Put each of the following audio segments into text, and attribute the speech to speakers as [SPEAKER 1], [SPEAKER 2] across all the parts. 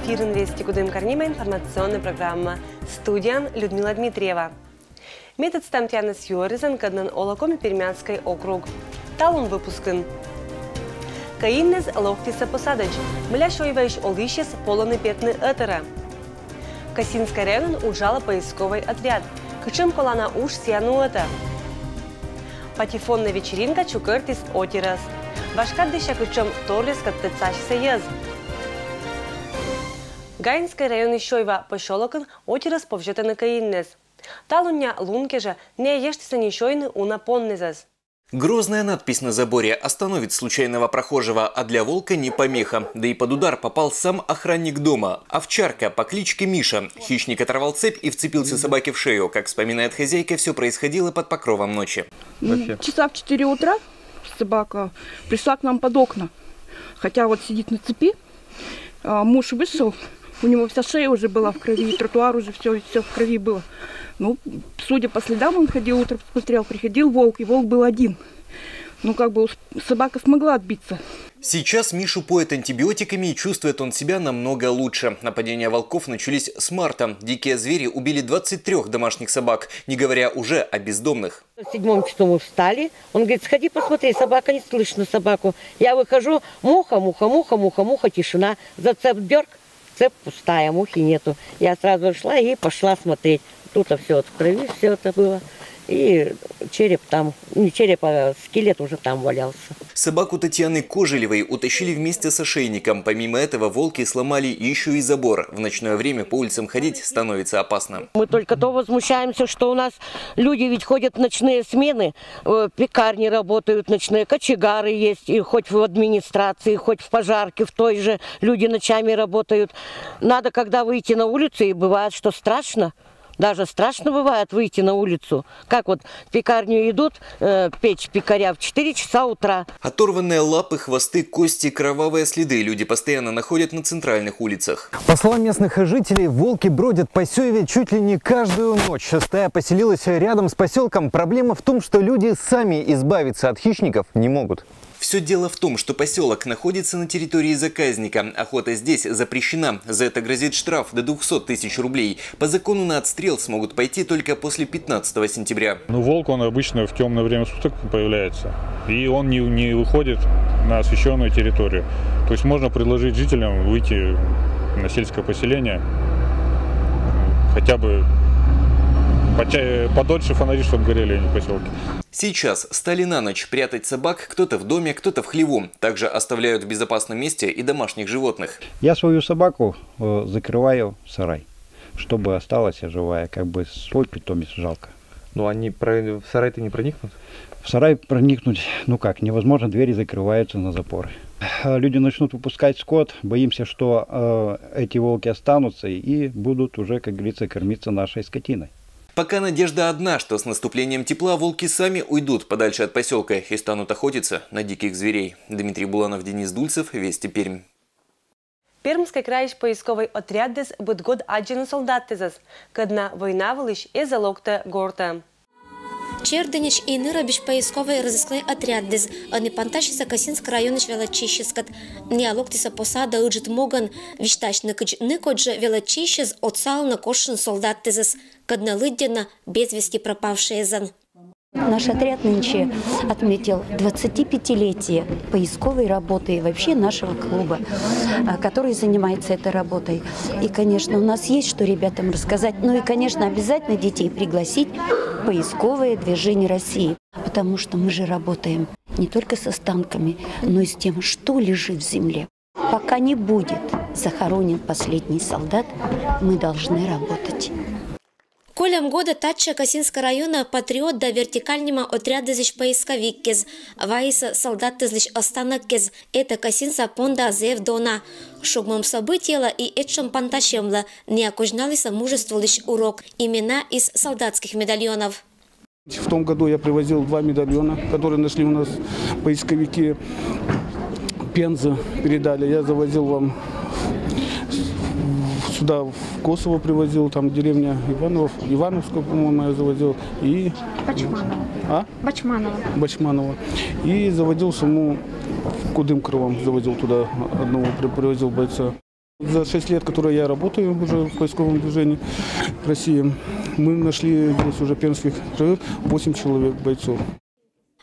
[SPEAKER 1] Эфир «Инвести Кудым Карнима» информационная программа. Студия Людмила Дмитриева. Метод стамтянес юризен каднан олакоми Пермянский округ. Талун выпускын. Каиннез лохтиса посадач. Мляшойваиш олищес полоны петны этера. Касинский район ужала поисковый отряд. Кычым колана уж сяну это. Патефонная вечеринка чукертис отирас. Вашкат дыша кычым торлес каттецашся ез. Гаинский район Ищойва пошолокын отирас повжетаны каиннез. Талуня лунке же не ештися нищойны унапоннезас.
[SPEAKER 2] Грозная надпись на заборе остановит случайного прохожего, а для волка не помеха. Да и под удар попал сам охранник дома. Овчарка по кличке Миша. Хищник оторвал цепь и вцепился собаке в шею. Как вспоминает хозяйка, все происходило под покровом ночи.
[SPEAKER 3] Часа в 4 утра собака пришла к нам под окна. Хотя вот сидит на цепи. Муж вышел, у него вся шея уже была в крови, тротуар уже все в крови было. Ну, судя по следам, он ходил, утром смотрел, приходил волк, и волк был один. Ну, как бы собака смогла отбиться.
[SPEAKER 2] Сейчас Мишу поят антибиотиками и чувствует он себя намного лучше. Нападения волков начались с марта. Дикие звери убили 23 домашних собак, не говоря уже о бездомных.
[SPEAKER 4] В 7 часу мы встали. Он говорит, сходи посмотри, собака, не слышно собаку. Я выхожу, муха, муха, муха, муха, муха, тишина. За цеп дерг, цеп пустая, мухи нету. Я сразу шла и пошла смотреть. Тут все в крови, все это было. И череп там, не череп, а скелет уже там валялся.
[SPEAKER 2] Собаку Татьяны Кожелевой утащили вместе с ошейником. Помимо этого, волки сломали еще и забор. В ночное время по улицам ходить становится опасно.
[SPEAKER 4] Мы только то возмущаемся, что у нас люди ведь ходят в ночные смены. Пекарни работают ночные, кочегары есть. И хоть в администрации, хоть в пожарке, в той же люди ночами работают. Надо, когда выйти на улицу, и бывает, что страшно. Даже страшно бывает выйти на улицу. Как вот в пекарню идут, печь пекаря в 4 часа утра.
[SPEAKER 2] Оторванные лапы, хвосты, кости, кровавые следы люди постоянно находят на центральных улицах.
[SPEAKER 5] По словам местных жителей, волки бродят по Сёеве чуть ли не каждую ночь. Стая поселилась рядом с поселком. Проблема в том, что люди сами избавиться от хищников не могут.
[SPEAKER 2] Все дело в том, что поселок находится на территории заказника. Охота здесь запрещена. За это грозит штраф до 200 тысяч рублей. По закону на отстрел смогут пойти только после 15 сентября.
[SPEAKER 6] Ну, волк, он обычно в темное время суток появляется. И он не выходит на освещенную территорию. То есть можно предложить жителям выйти на сельское поселение. Хотя бы подольше фонари, чтобы горели, а не поселки.
[SPEAKER 2] Сейчас стали на ночь прятать собак кто-то в доме, кто-то в хлеву. Также оставляют в безопасном месте и домашних животных.
[SPEAKER 7] Я свою собаку закрываю в сарай, чтобы осталась живая, как бы свой питомец жалко.
[SPEAKER 8] Ну они в сарай-то не проникнут?
[SPEAKER 7] В сарай проникнуть, ну как, невозможно, двери закрываются на запоры. Люди начнут выпускать скот, боимся, что эти волки останутся и будут уже, как говорится, кормиться нашей скотиной.
[SPEAKER 2] Пока надежда одна, что с наступлением тепла волки сами уйдут подальше от поселка и станут охотиться на диких зверей. Дмитрий Буланов, Денис Дульцев, Вести Пермь.
[SPEAKER 1] Пермский край поисковый отряд дес будет год один солдат тезас, когда война вылиш и залогта горта.
[SPEAKER 9] Черденич и Нырабиш поисковый разыскной отряд дез, а не панташиса Касинск районыч велочищескат. Неалоктиса посада уджит моган, вишташ ныкодже велочищез отсал на кошен солдат тезас, кадна лыддена без вести пропавшие зан.
[SPEAKER 10] Наш отряд нынче отметил 25-летие поисковой работы и вообще нашего клуба, который занимается этой работой. И, конечно, у нас есть что ребятам рассказать. Ну и, конечно, обязательно детей пригласить в поисковое движение России. Потому что мы же работаем не только с останками, но и с тем, что лежит в земле. Пока не будет захоронен последний солдат, мы должны работать.
[SPEAKER 9] Колем года Татча Касинска района патриот да вертикальнима отряда зиш поисковиккез, ваиса солдат зиш останаккез, это Касинса понда зев дона. Шогмам событияла и этшам панташемла, не окужналися мужеству лишь урок, имена из солдатских медальонов.
[SPEAKER 11] В том году я привозил 2 медальона, которые нашли у нас поисковики. Пенза передали, я завозил вам сюда, в Косово привозил, там деревня Ивановскую, по-моему, я завозил. И Бачманова. И заводил саму Кудым Крывом, завозил туда одного, привозил бойца. За 6 лет, которые я работаю уже в поисковом движении России, мы нашли здесь уже пермских 8 человек бойцов.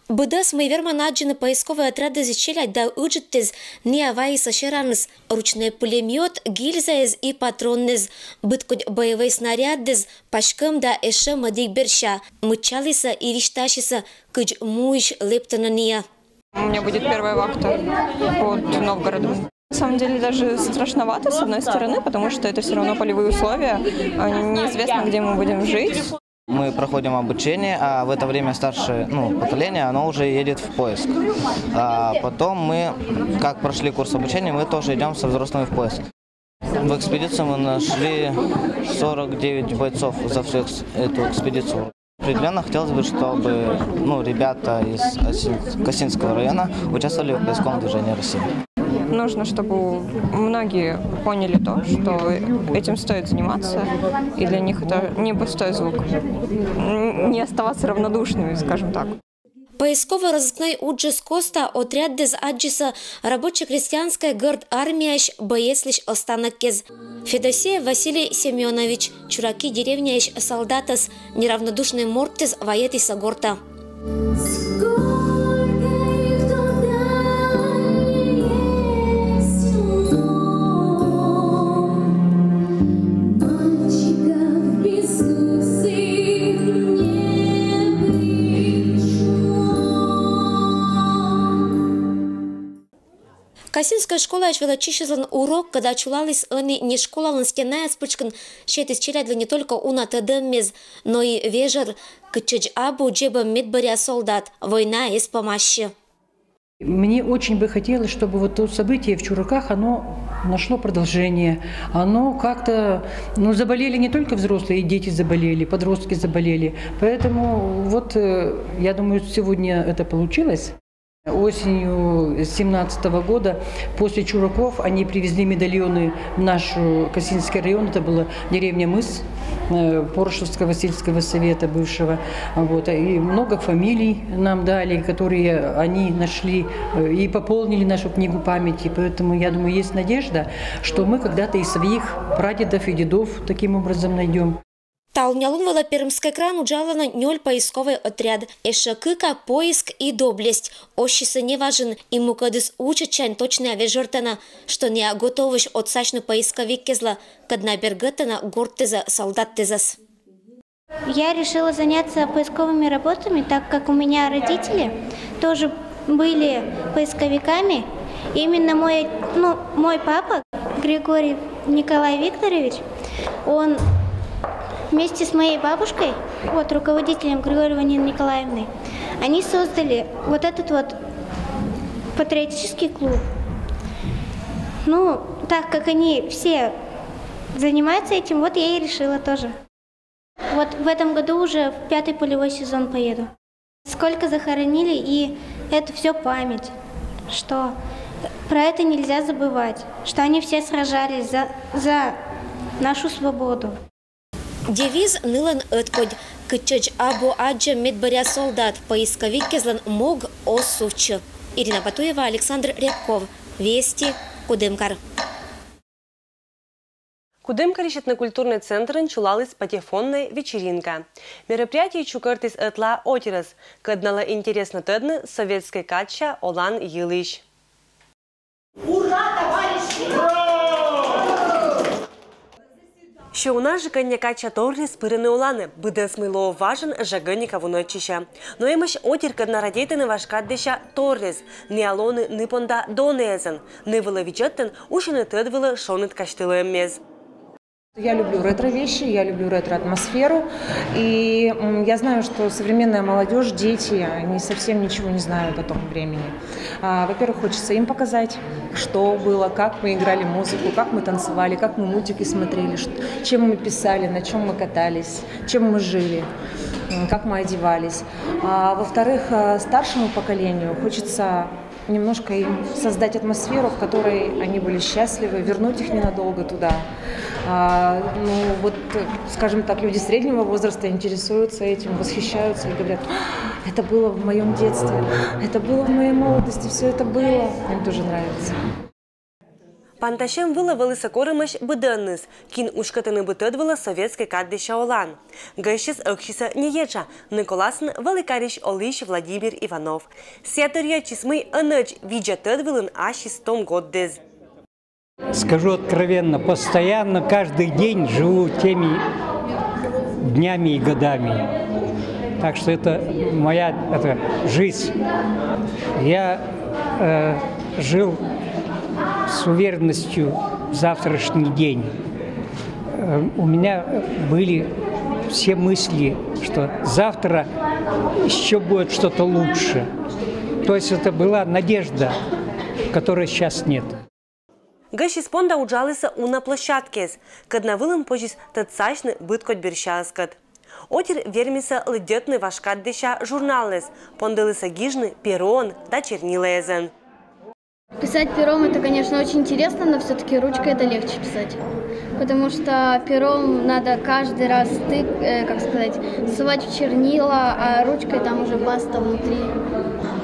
[SPEAKER 9] Быдас мы верманаджины поисковые отряды зачелять да уджитез не авайса шеранс, ручной пулемет, гильзаез и патроннез, быткуть боевые снарядез, пашкам да эше мадик берща, мычалиса и вишташиса, кыч муиш лептанания.
[SPEAKER 12] У меня будет первая вахта под Новгородом. На самом деле даже страшновато с одной стороны, потому что это все равно полевые условия, неизвестно, где мы будем жить.
[SPEAKER 13] Мы проходим обучение, а в это время старшее поколение, оно уже едет в поиск. А потом мы, как прошли курс обучения, мы тоже идем со взрослыми в поиск. В экспедицию мы нашли 49 бойцов за всю эту экспедицию. Определенно хотелось бы, чтобы ребята из Косинского района участвовали в поисковом движении России.
[SPEAKER 12] Нужно, чтобы многие поняли то, что этим стоит заниматься, и для них это не пустой звук. Не оставаться равнодушными, скажем так.
[SPEAKER 9] Поисково-розыскной уджис Коста отряд дез аджиса рабоче-крестьянская горд армияш боеслиш останакез. Федосеев Василий Семенович, чураки деревняш солдатас, неравнодушный мортез воетиса горта. Косинская школа ачвела чищезлан урок, когда чулалась они не школа ланстяная спычкан, щетис челядли не только уна тадаммез, но и вежер, кычедж абу джеба медбаря солдат, война из помощи.
[SPEAKER 14] Мне очень бы хотелось, чтобы вот то событие в Чураках, оно нашло продолжение. Оно как-то, заболели не только взрослые, и дети заболели, подростки заболели. Поэтому вот, я думаю, сегодня это получилось. Осенью 2017 года после Чураков они привезли медальоны в наш Косинский район. Это была деревня Мыс Порошевского сельского совета бывшего. Вот. И много фамилий нам дали, которые они нашли и пополнили нашу книгу памяти. Поэтому, я думаю, есть надежда, что мы когда-то и своих прадедов и дедов таким образом найдем.
[SPEAKER 9] Талнялунвала Пермский кран уджалана ноль поисковый отряд. Эшакыка поиск и доблесть. Ощиса не важен, и мукадыс учат чань точная вежертана, что не готовыш отсачну поисковик кезла, кадна бергатана гортеза солдат тезас.
[SPEAKER 15] Я решила заняться поисковыми работами, так как у меня родители тоже были поисковиками. Именно мой папа, Григорий Николай Викторович, он вместе с моей бабушкой, руководителем Григорьевой Нины Николаевной, они создали вот этот вот патриотический клуб. Так как они все занимаются этим, вот я и решила тоже. Вот в этом году уже в 5-й полевой сезон поеду. Сколько захоронили, и это все память, что про это нельзя забывать, что они все сражались за нашу свободу.
[SPEAKER 9] Девиз нылан эткодь, кычедж абу аджа медбаря солдат, поисковик кезлан мог осувчу. Ирина Батуева, Александр Рябков. Вести, Кудымкар.
[SPEAKER 1] Кудымкар этнокультурный центр чулалась патефонная вечеринка. Мероприятие чукартис этла отерас, каднала интересно тедны советской кача Олан Йылыш.
[SPEAKER 16] Ура, товарищи!
[SPEAKER 1] Що у нас же коньяка чаторли спирини улани, буде смило важен жагоніка воночища. Но имаш отірка на радійтини важкаддища торрис, не алони не понда донезен, не виловічеттен, уші не тедвили шонит каштилуєм мез.
[SPEAKER 17] Я люблю ретро-вещи, я люблю ретро-атмосферу, и я знаю, что современная молодежь, дети, они совсем ничего не знают о том времени. Во-первых, хочется им показать, что было, как мы играли музыку, как мы танцевали, как мы мультики смотрели, чем мы писали, на чем мы катались, чем мы жили, как мы одевались. Во-вторых, старшему поколению хочется немножко им создать атмосферу, в которой они были счастливы, вернуть их ненадолго туда. Скажем так, люди среднего возраста интересуются этим, восхищаются и говорят: это было в моем детстве, это было в моей молодости, все это было. Им тоже нравится.
[SPEAKER 1] Панташем выловили сокоромыш быденныс, кин ушкатыны бытыдвыла советской каддыша олан. Гайшис ыкшиса нееча, Николасын великарищ Олищ Владимир Иванов. Сятырья чисмый аныч видя тыдвылын ашистом годдез.
[SPEAKER 18] Скажу откровенно, постоянно, каждый день живу теми днями и годами. Так что это моя жизнь. Я жил с уверенностью в завтрашний день. У меня были все мысли, что завтра еще будет что-то лучше. То есть это была надежда, которой сейчас нет.
[SPEAKER 1] Гаши спонда уджалися на площадке, когда вылым позис тацачны быткот берщаскат. Отир вермиса ледетны вашкаддыша журналес, пондылыса гижны перон да чернилезен.
[SPEAKER 19] Писать пером это, конечно, очень интересно, но все-таки ручкой это легче писать. Потому что пером надо каждый раз ссывать в чернила, а ручкой там уже баста внутри.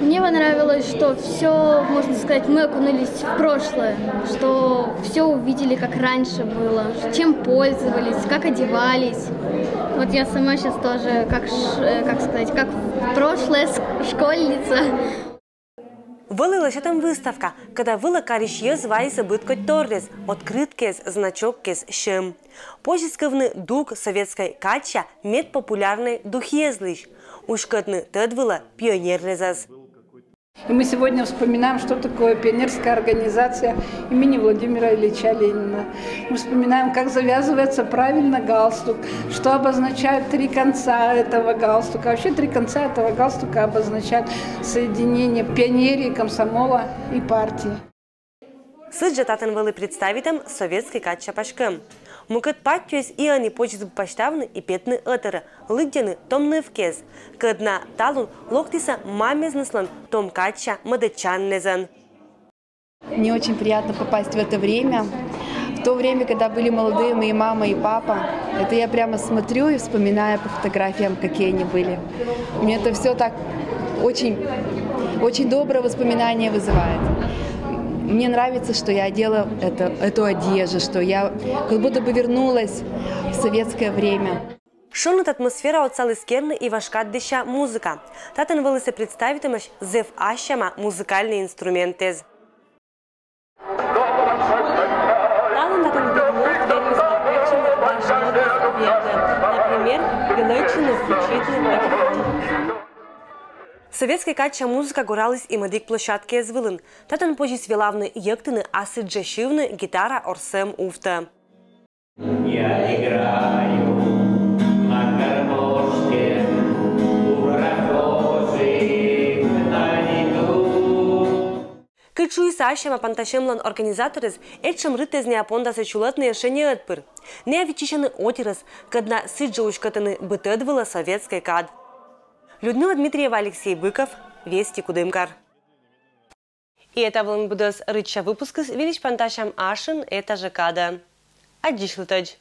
[SPEAKER 19] Мне понравилось, что все, можно сказать, мы окунулись в прошлое, что все увидели, как раньше было, чем пользовались, как одевались. Вот я сама сейчас тоже, как прошлая школьница.
[SPEAKER 1] Вылилась там выставка, когда вылакарищье звайся быткот торрес, открыткес, значоккес, шем. Позисковны дух советской кача мед популярный духезлыш. Ушкотны тедвыла пионерлезас.
[SPEAKER 20] И мы сегодня вспоминаем, что такое пионерская организация имени Владимира Ильича Ленина. Мы вспоминаем, как завязывается правильно галстук, что обозначают три конца этого галстука. Вообще три конца этого галстука обозначают соединение пионерии, комсомола и партии.
[SPEAKER 1] Сыджа татен были представителем советской кача-пашкам. Мукет патчуес и они почти поставны и петны этеры, лыгдены томны вкез, когда талун локтиса мамезнеслан том кача мадачаннезан.
[SPEAKER 21] Мне очень приятно попасть в это время. В то время, когда были молодые мои мама и папа, это я прямо смотрю и вспоминаю по фотографиям, какие они были. Мне это все так очень доброе воспоминание вызывает. Мне нравится, что я одела эту одежду, что я как будто бы вернулась в советское время.
[SPEAKER 1] Шонут атмосфера от салыскерны и вашкаддыша музыка. Татен вылысы представитымаш зев ашама музыкальные инструменты. Например, величины включительно. Советская кача музыка горалась и мадик площадки звылын. Татан позже свелавны ектыны асыджашивны гитара орсем уфта. Я играю на гармошке у прохожих на виду. Кычуи сашема панташемлан организаторыз этшем рытез неапонда сечулатны решение отпыр. Не овечишаны отирыз, когда сыджаушкатыны бытедвыла советской кад. Людмила Дмитриева, Алексей Быков, Вести Кудымкар. И это был Будос Рыча выпуск с Велич Панташем Ашин, это же Када. Адишлытач.